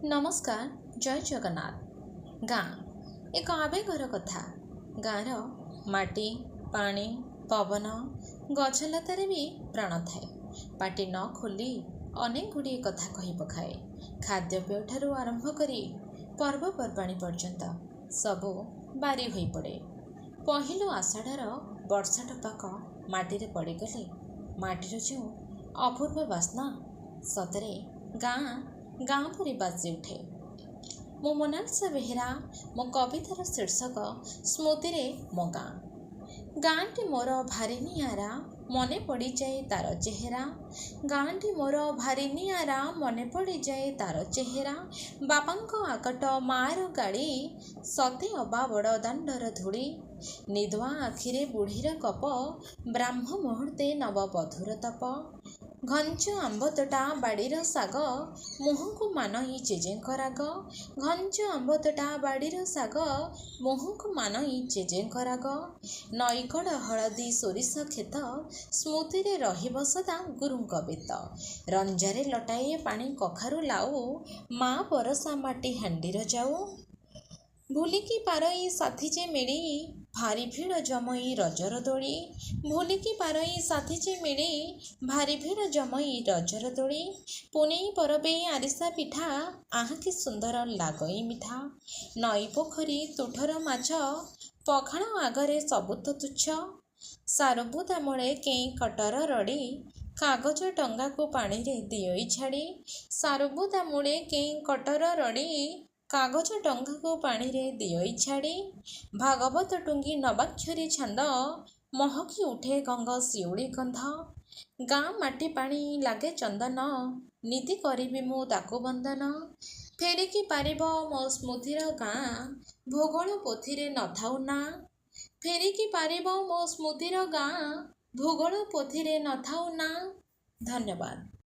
नमस्कार जय जगन्नाथ। गाँ एक आवेगर कथा। गाँर माटी पानी पवन गछलतार भी प्राण थाए। पाटी न खोली अनेक गुड़िए कथा कही पकाए। खाद्यपेय ठारू आरंभ करी पर्वपर्वाणी पर्यंत सबू बारी होई पड़े। पहिलो आषाढ़र वर्षा टपाक माटी पड़गले माटीर जो अपूर्व बास्ना सतरे गाँ गाँ परी बाजी उठे। मो मोनालिसा बेहेरा मो कवितार शीर्षक स्मृति रे मो गाँ। गाँटी मोर भारी निआरा मने पड़ी जाए तार चेहरा। गाँटी मोर भारी निआरा मने पड़ी जाए तार चेहरा। बापांको आकट मार गाड़ी सते अबा बड़ दांडर धूड़ी। निदुआ आखिरे बुढ़ीर कप ब्राह्म मुहूर्ते नव बधुर तप। घंच आंब तोटा बाड़ीर साग मुहँ को मानई जेजेंक राग। घंच आंब तोटा बाड़ीर साग मुहँ को मानई जेजेंक राग। नईकड़ हलदी सोरिष खेत स्मृति रे रहिब सदा गुरुंक बेत। रंजारे लटाए पानी कखारु लाऊ माँ परसा माटी हांडीर जाऊ। भूलिकी पारई साथी जे मिली भारी भीड़ जमई रजर दोड़ी। भूलिकी पारई साथी जे मिली भारी भीड़ जमई रजर दोड़ी। पुनेई परबे आरिसा पिठा आहा कि सुंदर लागई मिठा। नई पोखरी तुठर माछ पखाण आगरे सबुत तुच्छ। सारुबुदा मूले केई कटर रड़ी कागज टंगा को पानी रे दियोई छाड़ी। सारुबुदा मूले केई कटर रड़ी कागज टंगा को पानी रे दियोई छाड़ी। भागवत टुंगी नवाक्षरी छंद महकी उठे गंग शिउड़ी गंध। गाँ माटी पानी लागे चंदन नीति करिबी मु ताकु बंदन। फेरिकी पारिब मो स्मृतिर गाँ भूगोल पोथिरे नथाउ ना। फेरिकी पारिब मो स्मृतिर गाँ भूगोल पोथिरे नथाउ ना। धन्यवाद।